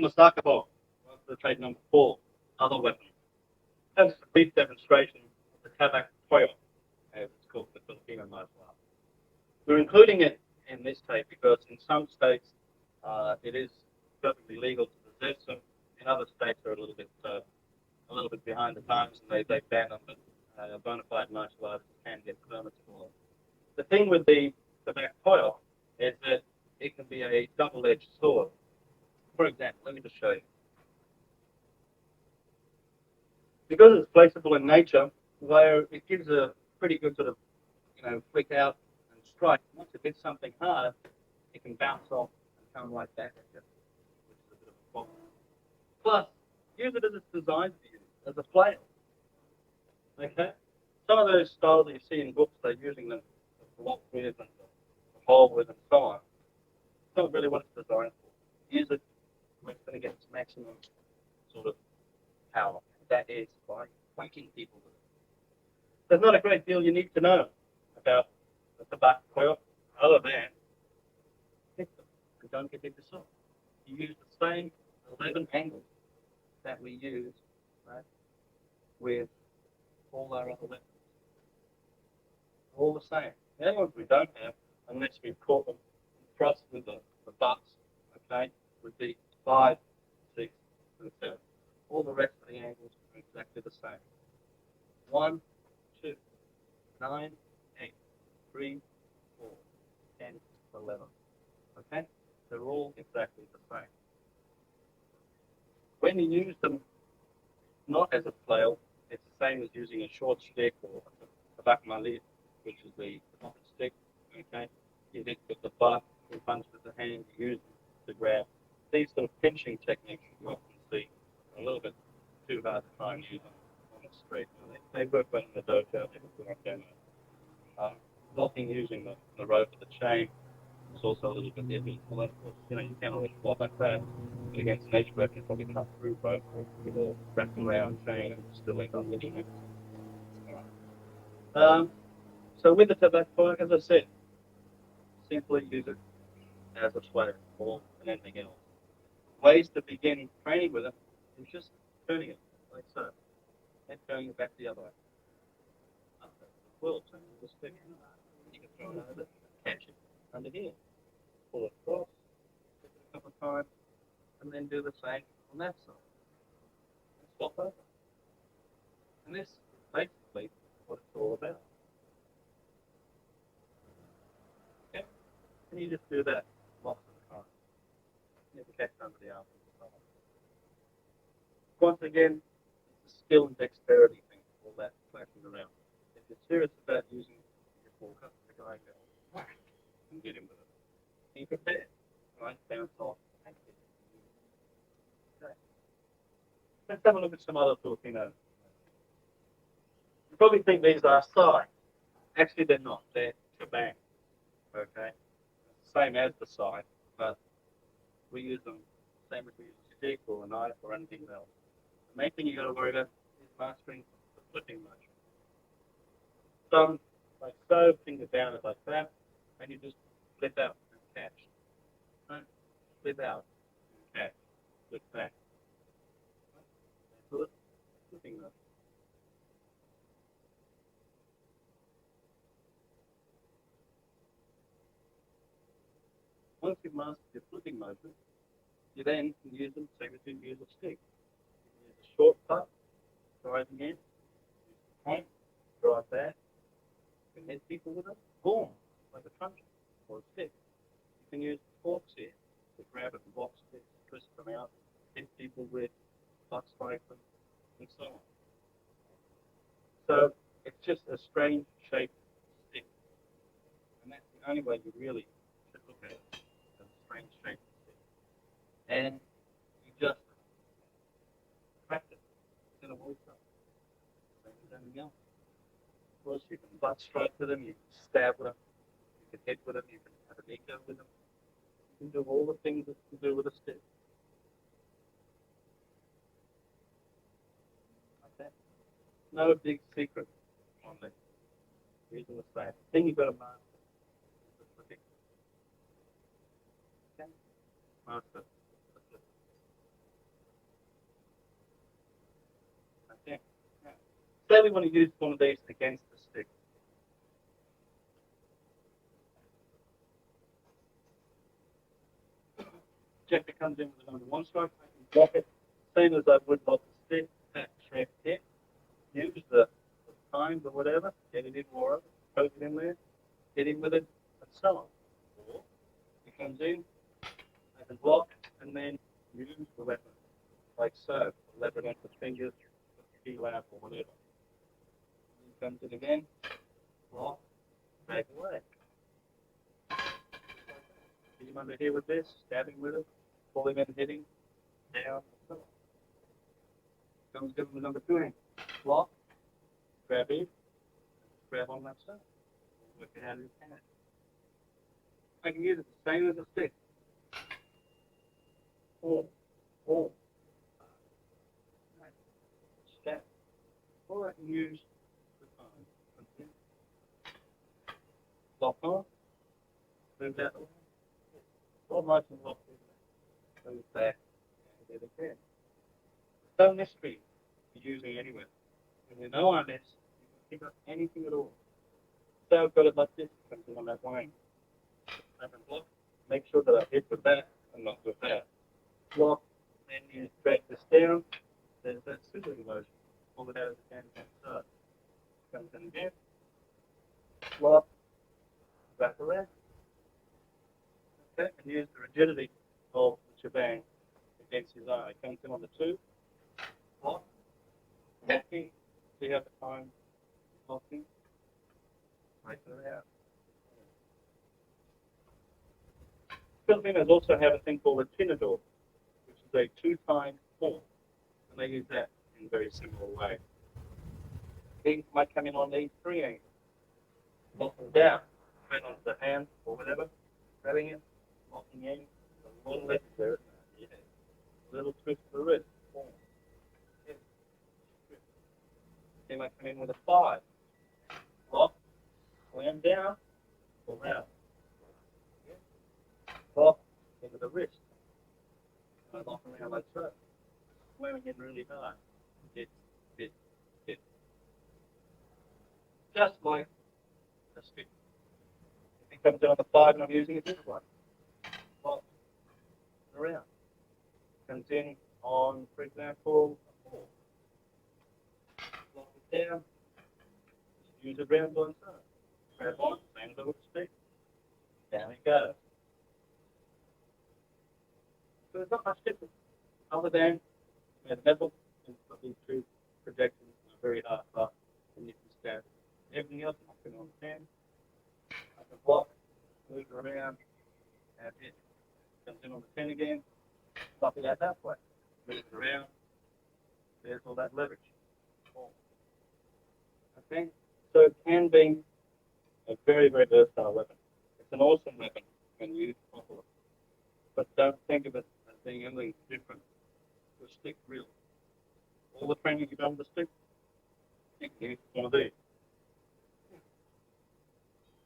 the soccer ball. The trade number 4, other weapons. That's a brief demonstration of the tabak toyo, as it's called in the Filipino martial art. We're including it in this tape because in some states it is perfectly legal to possess them. In other states they're a little bit behind the times and they ban them, but bona fide martial artists can get permits for them. The thing with the tobacco toyo is that it can be a double-edged sword. For example, let me just show you. Because it's flexible in nature, where it gives a pretty good sort of, flick out and strike. Once it hits something hard, it can bounce off and come right back at you, which is a bit of a problem. Plus, use it as it's designed to use, as a flail. Okay? Some of those styles that you see in books, they're using them to block with and to hold with and so on. It's not really what it's designed for. Use it when it's going to get its maximum sort of power. That is by whacking people with it. There's not a great deal you need to know about the tobacco toyo other than hit them and don't get hit yourself. You use the same 11 angles that we use, right, with all our other weapons. All the same. The only ones we don't have, unless we've caught them thrust with the butts, okay, would be 5, 6, and 7. All the rest of the angles are exactly the same. 1, 2, 9, 8, 3, 4, 10, 11. Okay? They're all exactly the same. When you use them not as a flail, it's the same as using a short stick or a tobacco mallet, which is the top stick. Okay? You hit with the butt, you punch with the hand, you use them to grab. These sort of pinching techniques you often see a little bit too hard to try and use them on the street. They work well in the dojo, they work on demo. Locking using the rope or the chain is also a little bit heavy. Well, of course, you can't always walk like that. But against an edge grip, you're probably cut through rope with a wrapped around chain and still end up hitting it. So with the tobacco, as I said, simply use it as a sweater more than anything else. Ways to begin training with it is just turning it like so, and turning it back the other way. Up the quilt, turning the stick. You can throw it over, catch it under here, pull it across, hit it a couple of times, and then do the same on that side. And swap over. And this is basically what it's all about. Okay? And you just do that lots of times. Never catch somebody else. Once again, it's a skill and dexterity thing, all that flashing around. If you're serious about using your fork, the guy go whack and get him with it. Be prepared, right? Bounce off. Okay. Let's have a look at some other Filipino. You probably think these are sai. Actually, they're not. They're shabang. Okay? Same as the sai, but we use them same as we use a stick or a knife or anything else. The main thing you got to worry about is mastering the flipping motion. Thumb like so, finger down like that, and you just flip out and catch. Right? Flip out and catch. Flip back. Right? Flipping motion. Once you've mastered your flipping motion, you then can use them same as you use a stick. You can use a short putt, drive in, use the point, drive back. You can hit people with it, boom, like a truncheon or a stick. You can use forks here to grab it and box it, twist them out, hit people with, butt strike them, and so on. So it's just a strange shaped stick. And that's the only way you really should look at it, as a strange shaped stick. And you just practice. It's going to work out. Same as anything else. Of course, you can butt strike with them, you can stab with them, you can hit with them, you can have an echo with them. You can do all the things that you can do with a stick. Okay? No big secret on this. Using the same. The thing you've got to master is the flipping. Okay? Master the flip. only want to use one of these against the stick. Jack comes in with a number 1 stroke, I can block it, same as I would lock the stick, that track hit, use the times or whatever, get it in more, poke it in there, hit him with it, and so on. Or he comes in, I can block, and then use the weapon, like so, lever it with fingers, key lap or whatever. He comes in again, block, back away. Hit him under here with this, stab him with it, pull him in, hit him, down, so on. Comes in with number 2 hand, block, grab it, grab on that side, work it out of his hand. I can use it the same as a stick. Or, stab. Or I can use the time. Lock on, move that way. Or I can lock it, move back, and do it again. No mystery for using anywhere. When you know Arnis, you can pick up anything at all. So I've got it like this, something on that line. I can block, make sure that I hit with that and not with that. Block, then you drag this down, there's that scissors motion. Pull it out of the hand and start. Comes in again, block, back around. Okay, and use the rigidity of the shebang against his eye. Comes in on the 2, block, blocking, see how the time blocking, right around. Filipinos also have a thing called a tinador, which is a 2-time fork, and they use that in a very similar way. Things might come in on these 3 angles, locking down, straight onto the hand or whatever, grabbing it, locking in, a little lift there, yeah. A little twist to the wrist. Yeah. They might come in with a 5, lock, slam down, pull out. Lock into the wrist. I lock around like so. Slamming in really hard. Hit. Just like a stick. If it comes in on the 5 and I'm using it this way. Lock around. Comes in on, for example, a 4. Lock it down. Just use it round one side. Grab on, same as with the stick. Down it goes. So there's not much difference other than the metal and these 2 projections are very hard up and you can stab. Everything else I can understand. I can block, move it around, and it comes in on the 10 again, block it out that way, move it around, there's all that leverage. Okay? So it can be a very, very versatile weapon. It's an awesome weapon when used properly. But don't think of it as being anything different to a stick, really. All the training you've done with a stick, you can use one of these.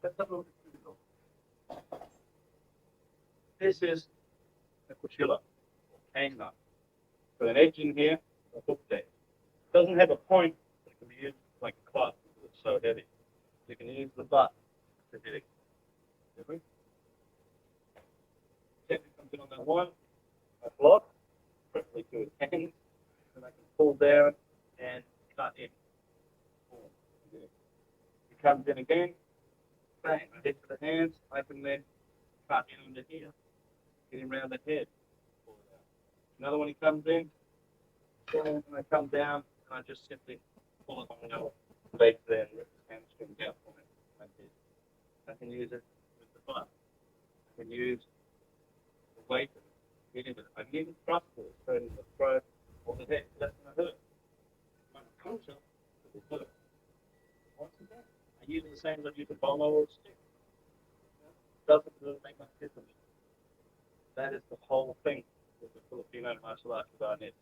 Let's have a look at the result. This is a cuchilla, or cane knife. Got an edge in here, a hook there. It doesn't have a point, but it can be used like a club because it's so heavy. You can use the butt to hit it. If it comes in on that 1, I block, preferably to his hands, and I can pull down and cut in. It comes in again, bang, I hit to the hands, I can then cut in under here, get him around the head. Another one he comes in, and I come down, and I just simply pull it on the leg there and rip his hamstring out from it. Like this. I can use it with the butt. I can use the weight of it, hit him with it. I can even thrust it straight in the throat or the head. That's going to hurt. My culture will hurt. Once again, I use it the same as I use a bolo or a stick. Doesn't really make much difference. That is the whole thing with the Filipino martial arts with Arnis.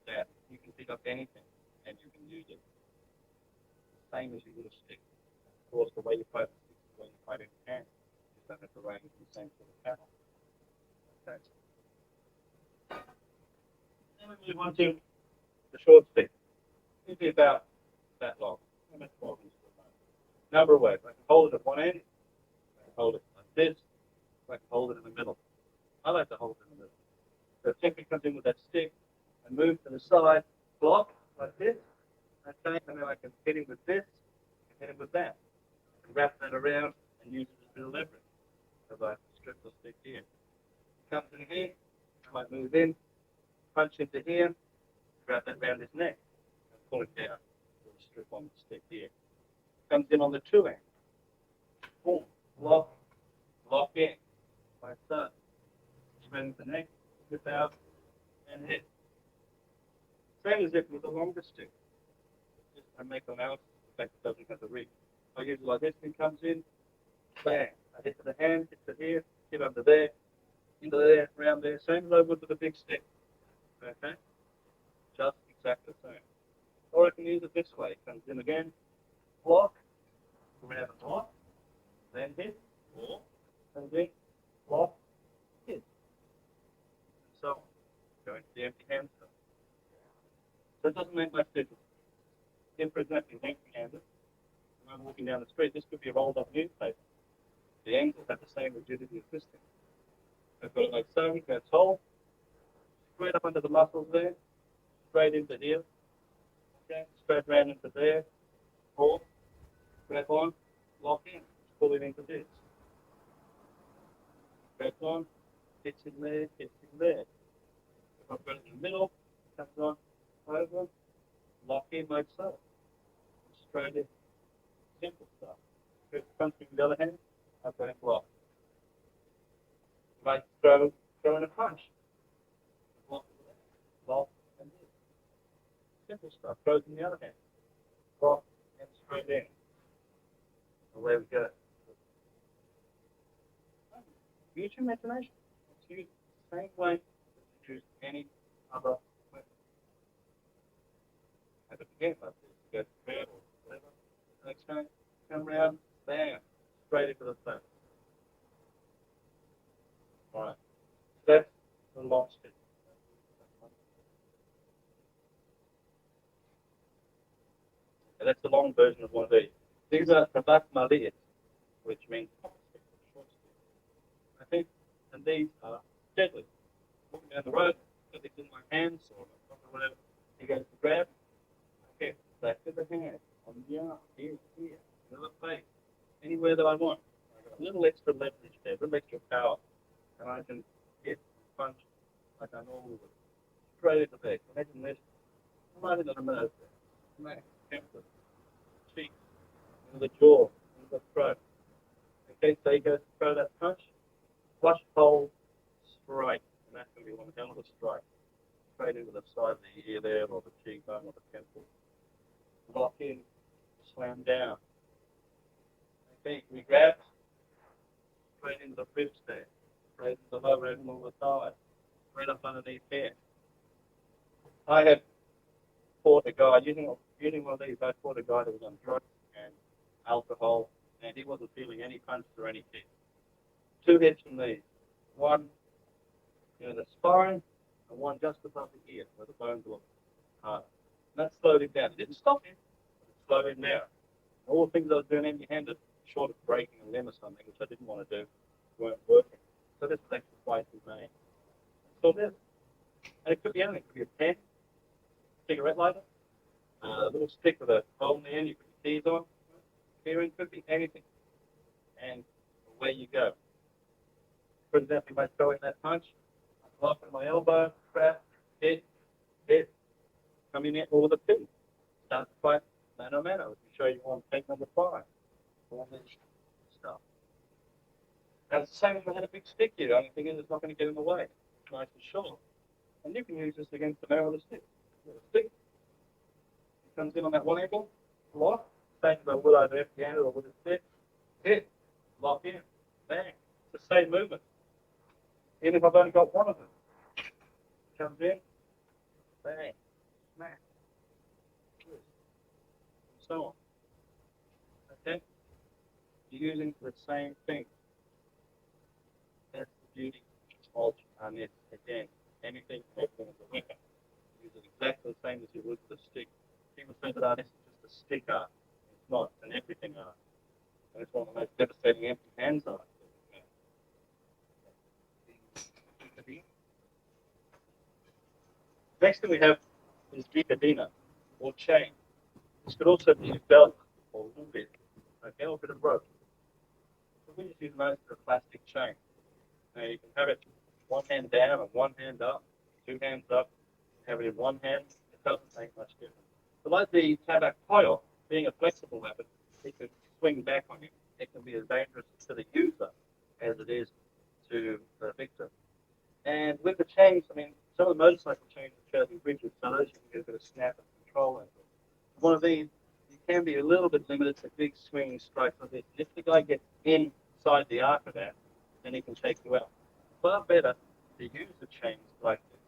That you can pick up anything and you can use it. The same as you would a stick. Of course, the way you fight the stick is the way you fight it in hand. You just don't have to range the same sort of panel. Okay. Then we move on to the short stick. Usually about that long. About 12 inches at the moment. Number of ways. I can hold it at one end. I can hold it like this. I can hold it in the middle. I like to hold it in the middle. So it simply comes in with that stick and move to the side, block like this. Okay, and then I can hit him with this, and hit him with that. And wrap that around and use it as a bit of leverage. As I strip the stick here. Comes in here, I might move in, punch into here, grab that around his neck, and pull it down. With a strip on the stick here. Comes in on the two end. Boom, lock in. Like so. Spread the neck, flip out, and hit. Same as if with a longer stick. Just I make analysis, the fact it doesn't have the reach. I use it like this, and comes in, bang. I hit to the hand, hit to here, hit under there, into there, around there. Same as I would with a big stick. Okay? Just exactly the same. Or I can use it this way. It comes in again, block, grab and block, then hit, or comes in, block, hit. And so on. Going to the empty hand stuff. So it doesn't make much difference. If, for example, you're empty-handed, and I'm walking down the street, this could be a rolled up newspaper. The ends will have the same rigidity as this thing. I've got it like so, that's whole, straight up under the muscles there, straight into here, okay, straight round into there, or grab on, lock in, pull it into this. Grab on, hits in there, hits in there. If I've got it in the middle, comes on, over, lock in like so. Straight in. Simple stuff. If it comes from the other hand, I've got it blocked. If I throw in a punch, block and hit. Simple stuff. Throws in the other hand. Block and straight in. Away we go. Use your imagination. Let's use the same way as you use any other weapon. Have it again like this. Go to bed or whatever. Next time, come around, bam, straight into the face. Alright. That's the long stick. And that's the long version of one of these. These are tabak maliyat, which means short stick. Okay? And these are deadly. Walking down the road, got these in my hands or whatever. He goes to grab. Okay, back to the hand, on the arm, here, in the face, anywhere that I want. I've got a little extra leverage there, a little extra power, and I can hit, punch like I normally would. Straight into the back. Imagine this, right into the nose there. Neck, temple, cheek, into the jaw, into the throat. Okay, so he goes to throw that punch, flush hole, straight, and that's going to be one hell of a strike. Straight into the side of the ear there, or the cheekbone, or the temple. Lock in, slam down. Okay, we grab, straight into the ribs there, straight into the lower end of the thigh, right up underneath here. I had fought a guy, using one of these, I fought a guy that was on drugs and alcohol, and he wasn't feeling any punches or any kicks. 2 hits from these. One in the spine, and one just above the ear, where the bones were hard. And that slowed him down. It didn't stop him, but it slowed him down. All the things I was doing empty-handed, short of breaking a limb or something, which I didn't want to do, weren't working. So this was actually quite humane. So this. And it could be anything. It could be a pen, cigarette lighter, a little stick with a hole in the end you put your keys on. Hearing could be anything. And away you go. For example, if I throw in that punch, I lock in my elbow, grab, hit, come in there all the pin. Start to fight mano a mano. Let me show you on take number 5. All this stuff. And it's the same if I had a big stick here. The only thing is it's not going to get in the way. It's nice and short. And you can use this against the barrel of the stick. The stick comes in on that one angle, lock, same as I would either empty-handed or with a stick, hit, lock in, bang. It's the same movement. Even if I've only got one of them. Comes in, bang, smack, and so on. Okay? You're using the same thing. That's the beauty of Arnis. Again, anything is a weapon. Use it exactly the same as you would with a stick. People say that Arnis is just a stick art. It's not an everything art. And it's one of the most devastating empty hands art. Next thing we have is vicadina, or chain. This could also be a belt or a bit, okay, or a bit of rope. So we just use most of the plastic chain. Now you can have it one hand down and one hand up, two hands up, have it in one hand. It doesn't make much difference. But like the tabak coil, being a flexible weapon, it can swing back on you. It can be as dangerous to the user as it is to the victim. And with the chains, I mean, some of the motorcycle chains are fairly rigid, so those you can get a bit of snap and control over. One of these, you can be a little bit limited to big swinging strikes like this. If the guy gets inside the arc of that, then he can take you out. Far better to use the chains like this.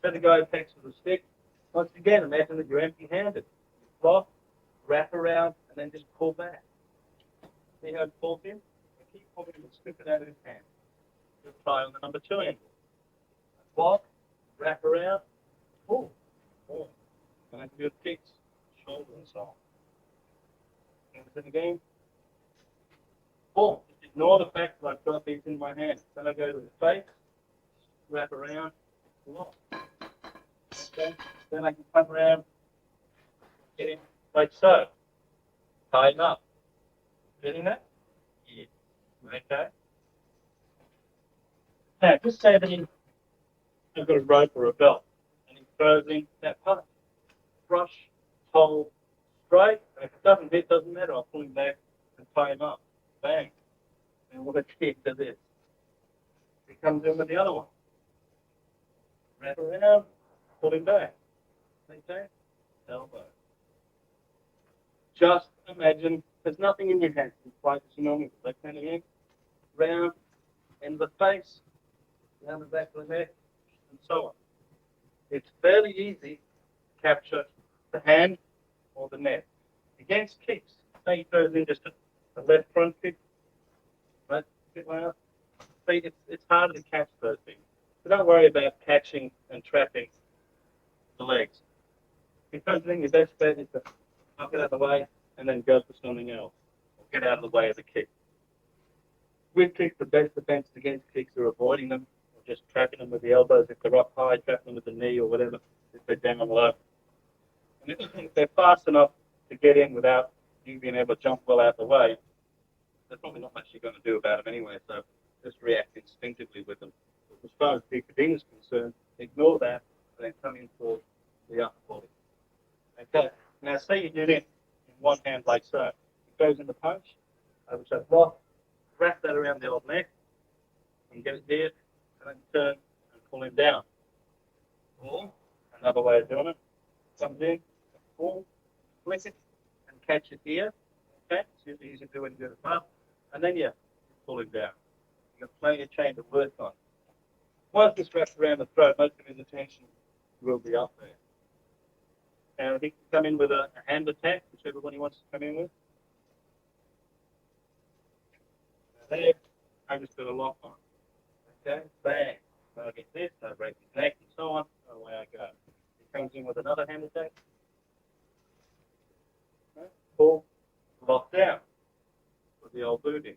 So the guy attacks with a stick. Once again, imagine that you're empty-handed. You block, wrap around, and then just pull back. See how it pulls in? And keep pulling and slip it out of his hand. Just try on the number 2 angle. Block, wrap around, pull, pull. And that can be with kicks, shoulder, and so on. Understand again? Pull. Just ignore the fact that I've got these in my hand. Then I go to the face, wrap around, pull off. Okay? Then I can come around, get in like so. Tighten up. Getting that? Yeah. Okay. Now, just say that I've got a rope or a belt, and he throws in that punch. Brush, hold, straight, and if it doesn't hit, doesn't matter. I'll pull him back and tie him up. Bang. And what a kick to this. He comes in with the other one. Wrap around, pull him back. Okay? Elbow. Just imagine there's nothing in your hand. It's like as you normally do. Left hand again. Round, in the face, down the back of the neck, and so on. It's fairly easy to capture the hand or the neck. Against kicks, say he throws in just a left front kick, right kick like that. See, it's harder to catch those things. So don't worry about catching and trapping the legs. Because then your best bet is to knock it out of the way and then go for something else. Or get out of the way of the kick. With kicks, the best defense against kicks are avoiding them, or just trapping them with the elbows if they're up high, trapping them with the knee or whatever if they're down low. And if they're fast enough to get in without you being able to jump well out of the way, there's probably not much you're going to do about them anyway, so just react instinctively with them. As far as Vicadina is concerned, ignore that and then come in for the upper body. Okay, now say you did it in one hand like so. It goes in the punch, which I block, wrap that around the old neck, and get it here, and then turn and pull him down. Or, another way of doing it, comes in, pull, flick it, and catch it here. Okay, it's usually easy to do when you do it up, and then you pull him down. You've got plenty of chain to work on. Once it's wrapped around the throat, most of his attention will be up there. And he can come in with a hand attack, whichever one he wants to come in with. Now there, I just put a lock on. Okay, bang. So I get this, I break his neck, and so on. Away I go. He comes in with another hand attack. Okay. Pull, lock down with the old booting.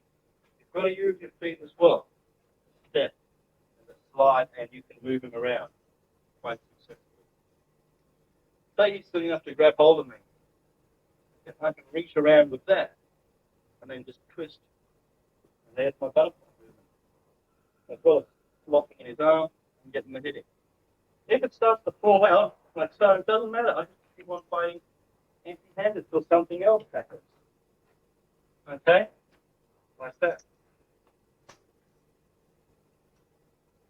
You've got to use your feet as well. Step, and the slide, and you can move him around quite successfully. Say he's good enough to grab hold of me. I can reach around with that, and then just twist. And there's my butterfly movement. As well as locking in his arm and getting the hitting. If it starts to fall out, like so, it doesn't matter. I just keep on fighting empty-handed till something else happens. Okay? Like that.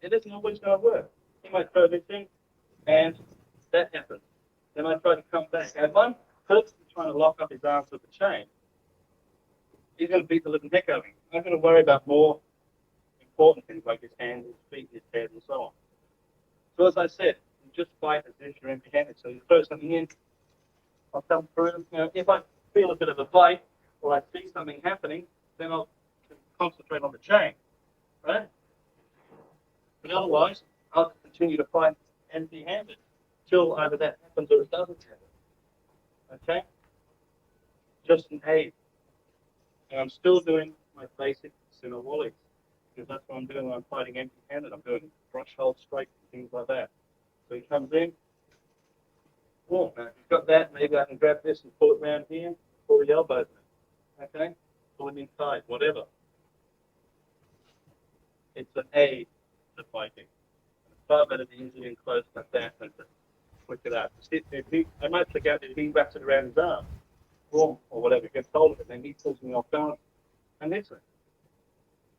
It isn't always going to work. You might throw this in, and that happens. Then I try to come back. And one person trying to lock up his arms with the chain, he's going to beat the living heck out of him. I'm going to worry about more important things like his hands, his feet, his head, and so on. So as I said, you just fight as if you're empty-handed. So you throw something in, I'll come through. You know, if I feel a bit of a bite or I see something happening, then I'll concentrate on the chain, right? But otherwise, I'll continue to fight empty-handed till either that happens or it doesn't happen. Okay? just an aid. And I'm still doing my basic center volleys because that's what I'm doing when I'm fighting empty-handed. I'm doing brush hold strikes and things like that. So he comes in. Well, now, if you've got that, maybe I can grab this and pull it around here, pull the elbows in. Okay? Pull it inside, whatever. It's an aid to fighting. It's far better to use it in close like that than to switch it out. I might flick out if he wraps it around his arm, or whatever, gets hold of it, then he pulls me off balance and hits it.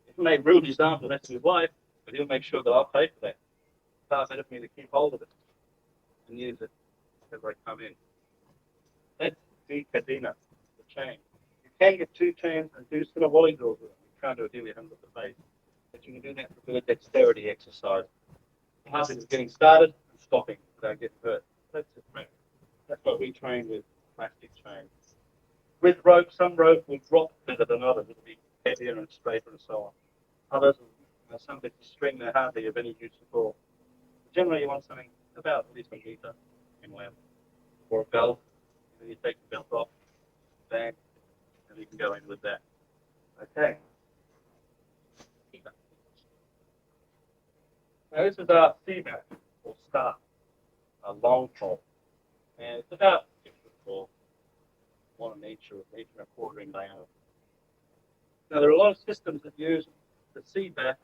It may ruin his arm for the rest of his life, but he'll make sure that I'll pay for that. It's far better for me to keep hold of it and use it as I come in. That's the cadena, the chain. You can get 2 chains and do sort of volley drills with them. You can't do it really under the face. But you can do that with a dexterity exercise. The hard thing is getting started and stopping without getting hurt. That's it, right? That's what we train with plastic chains. With rope, some rope will drop better than others. It'll be heavier and straighter and so on. Others, some bits of string, they're hardly of any use at all. Generally, you want something about at least a meter in length, or a belt. And then you take the belt off, bang, and you can go in with that. Okay. Now this is our CMAP, or start, a long pole. And it's about 6 foot tall, 1 inch or 1 and a quarter in diameter. Now there are a lot of systems that use the CMAP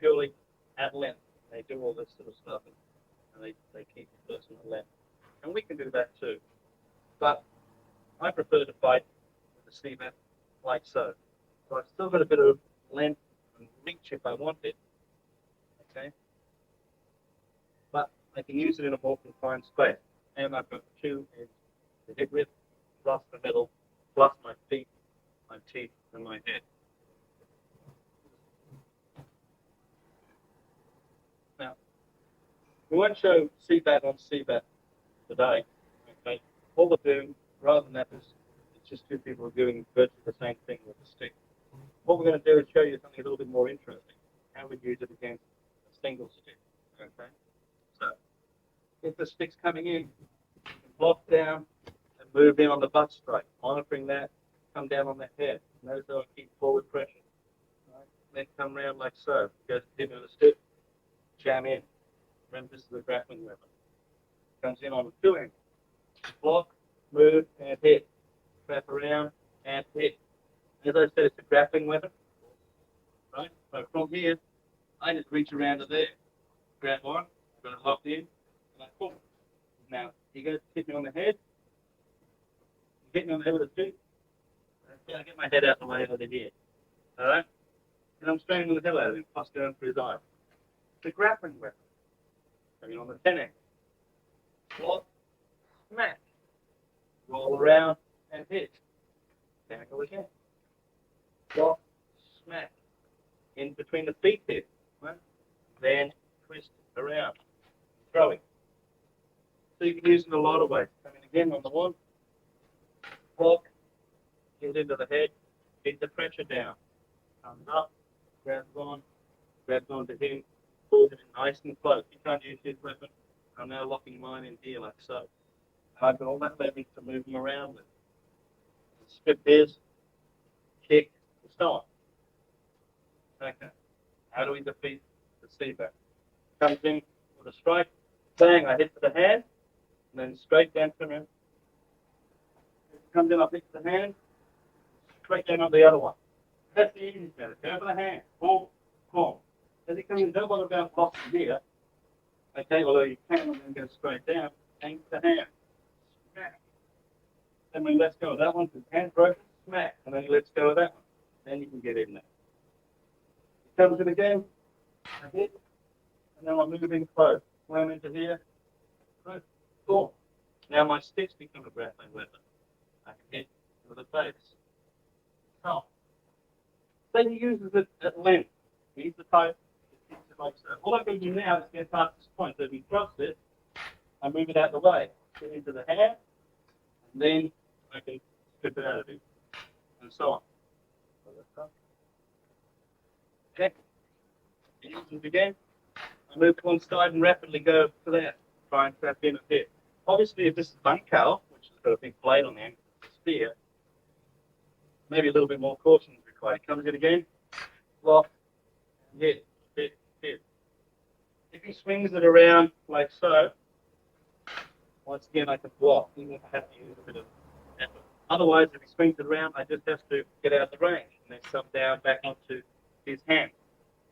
purely at length. They do all this sort of stuff and they keep the person at length. And we can do that too. But I prefer to fight with the CMAP like so. So I've still got a bit of length and reach if I want it. Okay? But I can use it in a more confined space. And I've got 2 ends, the hip width, plus the middle, plus my feet, my teeth, and my head. Now, we won't show CBAT on CBAT today. Okay? All we're doing, rather than that, is it's just 2 people doing virtually the same thing with a stick. What we're going to do is show you something a little bit more interesting, how we use it against a single stick. Okay? So, if the stick's coming in, you can block down and move in on the butt strike, monitoring that, come down on the head. Notice how I keep forward pressure. Right? Then come around like so. Goes to hit with a stick, jam in. Remember, this is a grappling weapon. Comes in on the 2 ends. Block, move, and hit. Wrap around and hit. As I said, it's a grappling weapon. Right? So from here, I just reach around to there. Grab on, got it locked in, and I pull. Now, you go to hit me on the head. You hit me on the head with a stick. I get my head out of the way over here. Alright? And I'm straining the hell out of him, plus down through his eye. It's a grappling weapon. Coming on the 10 end. Block, smack. Roll around and hit. Tackle again. Block, smack. In between the feet here. Right? Then twist around. Throwing. So you can use it in a lot of ways. Coming again on the 1. Block. Get into the head. Get the pressure down. Comes up. Grabs on to him. Pulls it in nice and close. You can't use his weapon. I'm now locking mine in here like so. And I've got all that leverage to move him around with. Strip his, kick, and so on. Okay. How do we defeat the CBAT? Comes in with a strike, bang, I hit to the hand, and then straight down to him. Comes in, I hit to the hand, straight down on the other one. That's the easiest method. Go for the hand, boom, boom. As he comes in, don't bother about blocking here. Okay, although you can and then go straight down, aim to the hand, smack. Then when he lets go of that one, his hand's broken, smack, and then he lets go of that one. Then you can get in there. He comes in again, I hit, and then I'm moving close. Slam into here, close, boom. Now my sticks become a grappling weapon. I can hit with the face. So, then he uses it at length. He's the type that keeps it like so. All I'm going to do now is get past this point. So if he drops it, I move it out of the way. Get into the hand, and then I can strip it out of him, and so on. Okay. He uses it again. I move to one side and rapidly go to that. Try and trap in a hit. Obviously, if this is bunkal, which has got a big blade on the end, it's a spear, maybe a little bit more caution is required. He comes in again, block, hit, hit, hit. If he swings it around like so, once again I can block, even if I have to use a bit of effort. Otherwise, if he swings it around, I just have to get out of the range and then come down back onto his hand.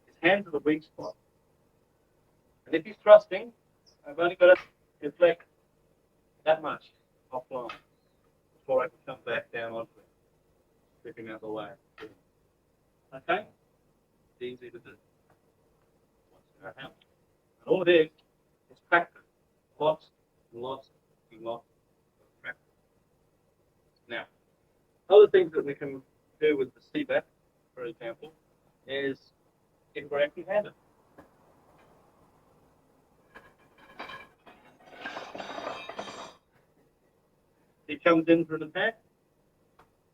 His hands are the weak spot. And if he's thrusting, I've only got to deflect that much offline before I can come back down onto it, strip him out of the way. Okay? It's easy to do. Once you know how. And all it is practice. Lots and lots and lots of practice. Now, other things that we can do with the CBAT, for example, is if we're empty-handed. He comes in for an attack,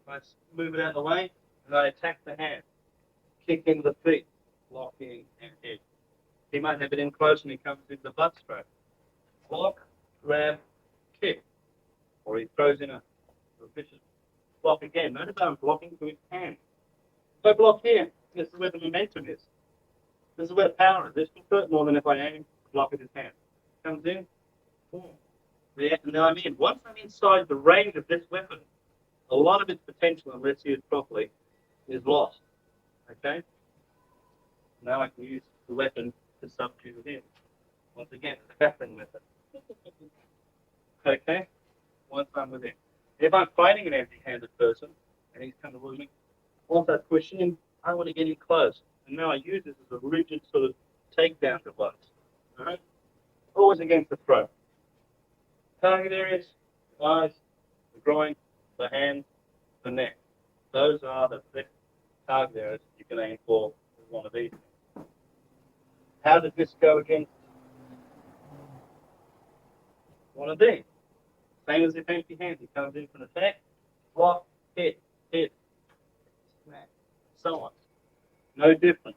I move it out of the way, and I attack the hand. Kick in the feet, lock in and hit. He might have it in close and he comes in the butt stroke. Block, grab, kick. Or he throws in a vicious block again. Notice I'm blocking to his hand. If I block here, this is where the momentum is. This is where the power is. This will hurt more than if I aim, block with his hand. Comes in, boom. Now I'm in. Once I'm inside the range of this weapon, a lot of its potential, unless used properly, is lost. Okay? Now I can use the weapon to subdue him. Once again, it's a battling weapon. Okay? Once I'm within. If I'm fighting an empty-handed person, and he's come towards me, once I push in, I want to get in close. And now I use this as a rigid sort of takedown device. Alright? Always against the throat. Target areas, the eyes, the groin, the hands, the neck. Those are the best target areas you can aim for with one of these things. How does this go against one of these? Same as if empty hands. He comes in for an attack, block, hit, smack, so on. No different.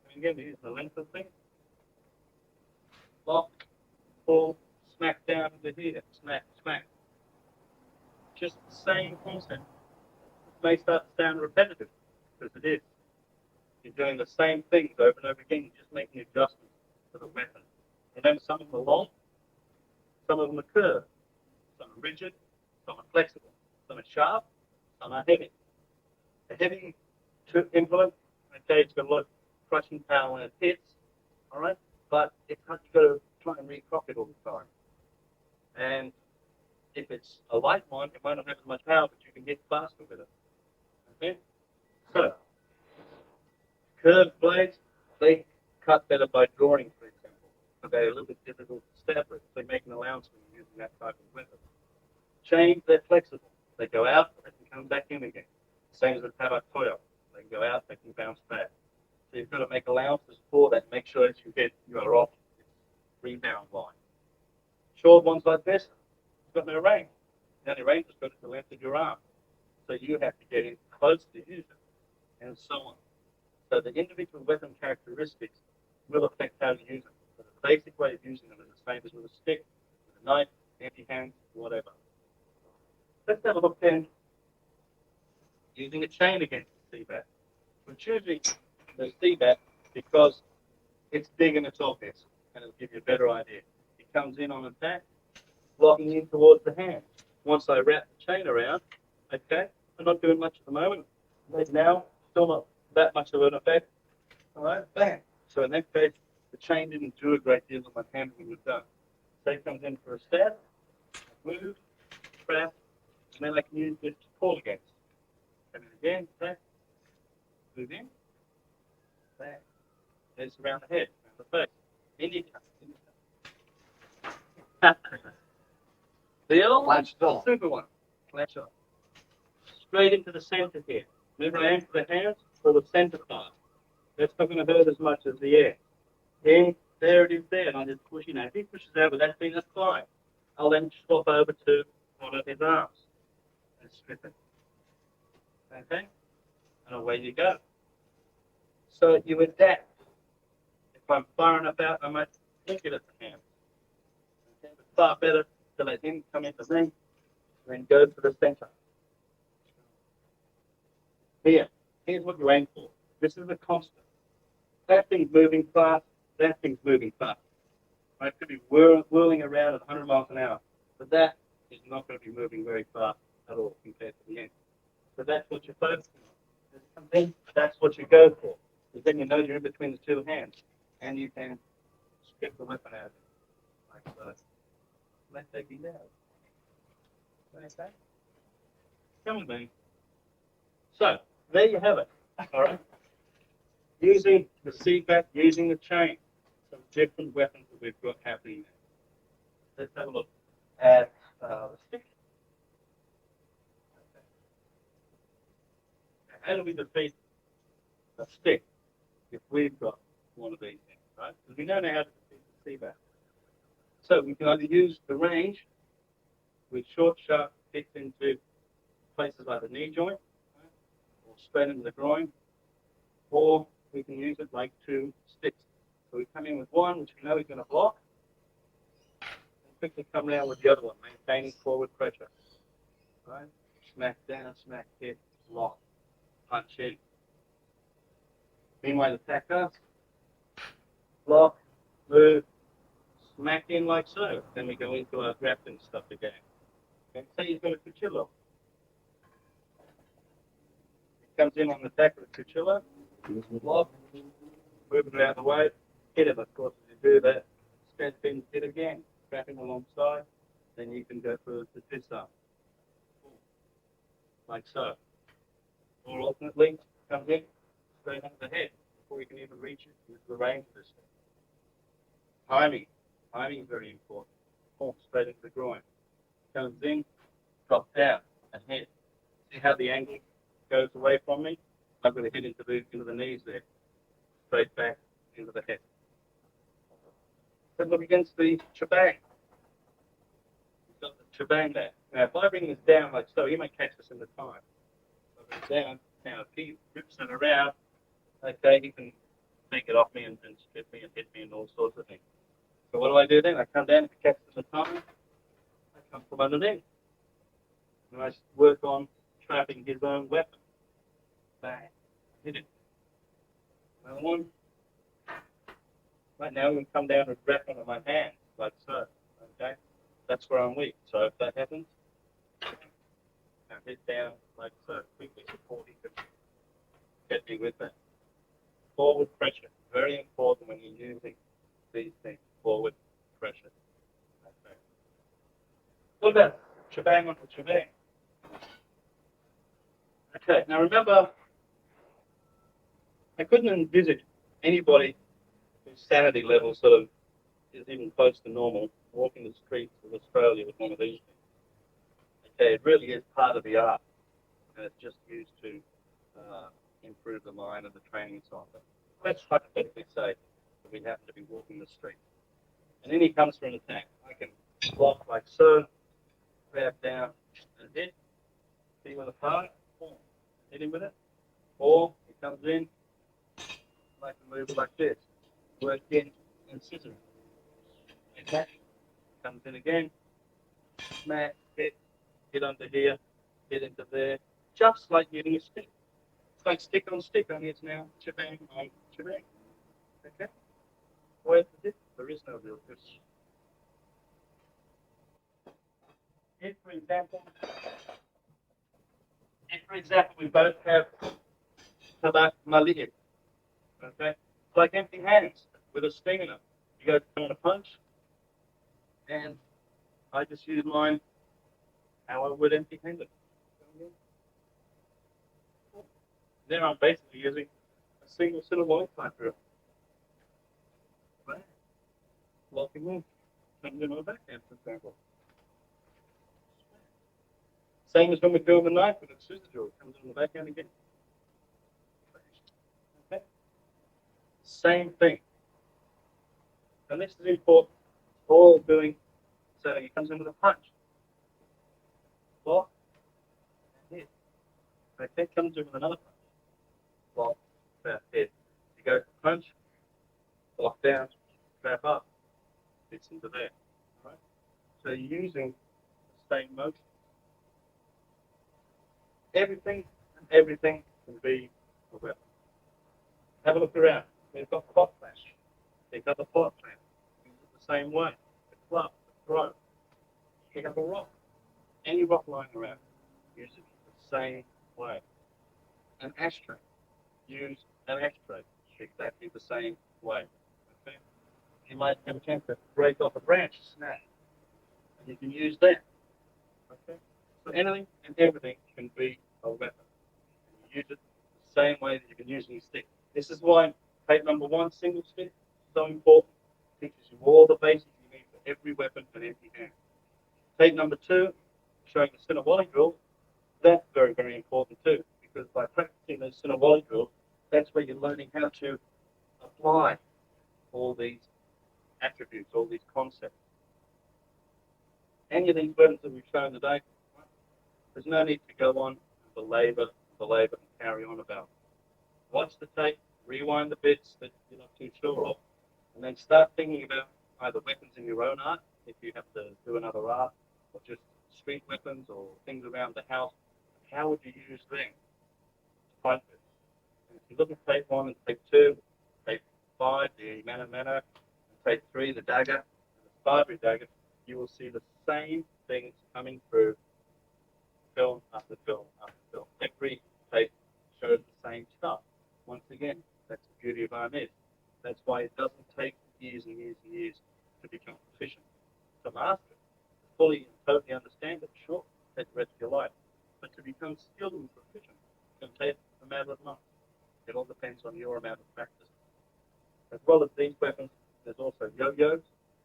And again, here's the length of things. Block, pull, smack down into here, smack, smack. Just the same concept. It may start to sound repetitive, because it is. You're doing the same things over and over again, you're just making adjustments to the weapon. Remember, some of them are long, some of them are curved, some are rigid, some are flexible, some are sharp, some are heavy. A heavy implement, okay, it's got a lot of crushing power when it hits, all right, but you've got to try and recock it all the time. And if it's a light one, it might not have as much power, but you can get faster with it. Okay? So, curved blades, they cut better by drawing, for example. But they're a little bit difficult to stab with, so they make an allowance when you're using that type of weapon. Chains, they're flexible. They go out, they can come back in again. Same as with Tabak Toyo. They can go out, they can bounce back. So you've got to make allowances for that. Make sure that you are off its rebound line. Short ones like this, it's got no range. The only range is got the length of your arm. So you have to get in close to use it, and so on. So the individual weapon characteristics will affect how you use them. But the basic way of using them is the same as with a stick, with a knife, empty hands, whatever. Let's have a look then using a chain against the CBAT. We're choosing the CBAT because it's big and it's obvious, and it'll give you a better idea. It comes in on attack, blocking in towards the hand. Once I wrap the chain around, okay, I'm not doing much at the moment. Right now, still not that much of an effect. All right, bang. So in that case, the chain didn't do a great deal of my handling was done. So it comes in for a stab, move, trap, and then I can use this to pull against. And then again, back, move in, back. There's around the head, around the face. Indica. The old super one. Latch off. Straight into the center here. Remember, I aim for the hands or the center part. That's not going to hurt as much as the air. Okay, there it is there, and I just push in. If he pushes out with that thing, that's fine. I'll then swap over to one of his arms and strip it. Okay? And away you go. So you adapt. If I'm far enough out, I might think it at the hand. Okay? But far better to let him come into me and then go to the center. Here, here's what you aim for. This is the constant. That thing's moving fast, that thing's moving fast. Right? It could be whirling around at 100 miles an hour, but that is not going to be moving very fast at all compared to the end. So that's what you're focusing on. Something, that's what you go for. Because then you know you're in between the two hands, and you can strip the weapon out of it, like so. Let that be down. Okay? Come with me. So, there you have it. All right? Using the seatback, using the chain. Some different weapons that we've got happening there. Let's have a look at the stick. Okay. How do we defeat a stick if we've got one of these things, right? Because we don't know how to defeat the seatback. So we can either use the range with short, sharp hits into places like the knee joint, right? Or straight into the groin, or we can use it like two sticks. So we come in with one, which we know is going to block, and quickly come down with the other one, maintaining forward pressure. Right? Smack down, smack hit, lock, punch in. Meanwhile, attack us, block, move, smack in like so. Then we go into our grappling stuff again. Okay? Say you've got a cuchillo. It comes in on the attack with a cuchillo, block, move it out of the way, hit him, of course, as you do that. Step in, hit again, grab him alongside, then you can go for the disarm. Like so. Or alternately, comes in, straight under the head, before you can even reach it, with the range of this thing. Timing. Timing is very important. Pull straight into the groin. Comes in, drops down, and hit. See how the angle goes away from me? I'm going to hit into the knees there. Straight back into the head. Let's look against the shebang. We've got the shebang there. Now, if I bring this down like so, you may catch this in the time. So I bring it down. Now, if he rips it around, okay, he can take it off me and strip me and hit me and all sorts of things. So what do I do then? I come down, if he catches in the time, I come from underneath. And I work on trapping his own weapon. Bang. Hit it. Another one. Right now, I'm going to come down and grab onto my hand, like so. Okay? That's where I'm weak. So if that happens, I hit down like so. Quickly support he can get me with that. Forward pressure. Very important when you're using these things. Forward pressure. Okay. What about shebang on the shebang? Okay, now remember, I couldn't envisage anybody whose sanity level sort of is even close to normal walking the streets of Australia with one of these things. Okay, it really is part of the art, and it's just used to improve the mind and the training and so on. But let's hypothetically say that we happen to be walking the streets, and then he comes for an attack. I can block like so, grab down and hit, see with a part, hit him with it, or he comes in, I can move like this, work in and scissor. Okay, comes in again, smack, hit under here, hit into there, just like hitting a stick. It's like stick on stick, only it's now shebang on shebang. Okay? Where's the difference? There is no real difference. If, for example, we both have tabak malihib, okay? It's like empty hands with a sting in them. You go to a punch, and I just use mine how I would empty-handed. Then I'm basically using a single set of lifetime drill. Right? Locking in. Comes in on the backhand, for example. Same as when we do with a knife with a scissor drill. Comes in on the backhand again. Okay? Same thing. And this is important. All doing so he comes in with a punch. Block and hit. Okay, comes in with another punch. Block, trap, hit. You go punch, block down, trap up, hits into there. Right? So you're using the same motion. Everything can be a weapon. Have a look around. We've got pot flash. Pick up a pot plant. Use it the same way. A club, a throw. Pick up a rock. Any rock lying around. Use it the same way. An ashtray. Use an ashtray exactly the same way. Okay? You might have a chance to break off a branch, snap, and you can use that. Okay? So anything and everything can be a weapon. And you use it the same way that you can use any stick. This is why tape number 1, single stick, is so important. It teaches you all the basics you need for every weapon and every hand. Tape number 2, showing the Cinewally drill, that's very, very important too, because by practicing those Cinewally drills, that's where you're learning how to apply all these attributes, all these concepts. Any of these weapons that we've shown today, there's no need to go on and belabor, and carry on about. Watch the tape, rewind the bits that you're not too sure of, and then start thinking about either weapons in your own art, if you have to do another art, or just street weapons or things around the house. How would you use them to fight with? And if you look at tape 1 and tape 2, tape 5, the mana, and tape 3, the dagger, and the spidery dagger, you will see the same things coming through film after film after film. Every tape shows the same stuff. Once again, that's the beauty of Arnis. That's why it doesn't take years and years and years to become proficient. To master it, to fully and totally understand it, sure, take the rest of your life. But to become skilled and proficient can take a matter of months. It all depends on your amount of practice. As well as these weapons, there's also yo-yos.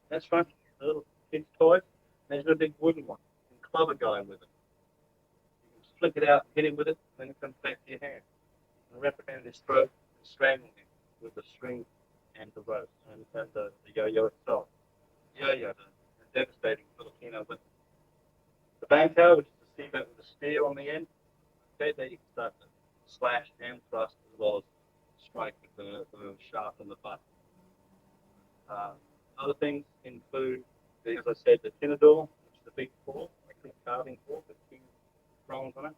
That's right, the little kid's toys. There's a big wooden one. You can club a guy with it. You can flick it out and hit him with it, then it comes back to your hand. You can wrap it around his throat and strangle him with the string and the rope and the yo-yo itself. Yo-yo, the devastating Filipino weapon. The banko, which is the seabed with a spear on the end, okay, there you can start to slash and thrust as well as strike with the shaft and the butt. Other things include, as I said, the tinador, which is the big fork, like a carving fork with 2 prongs on it.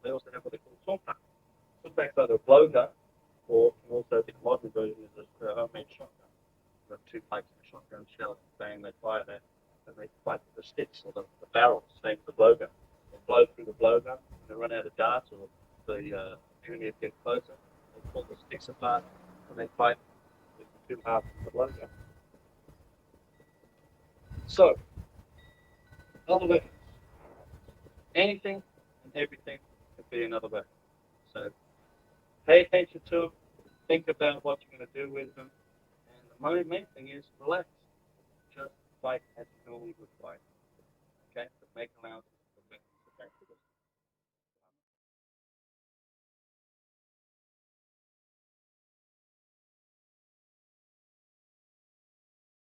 They also have what they call tonpak. Tompak's either a blowgun or can also be the modern version is a homemade shotgun. There are 2 pipes of a shotgun shell, bang, they fire that, and they fight with the sticks or the barrel, same as the blowgun. They blow through the blowgun, and they run out of darts, or the enemy get closer, they pull the sticks apart, and they fight with the 2 halves of the blowgun. So, other weapons. Anything and everything can be another weapon. So, pay attention to them, think about what you're going to do with them, and the main thing is relax. Just fight as you normally would fight. Okay? But make allowances for weapons. Okay?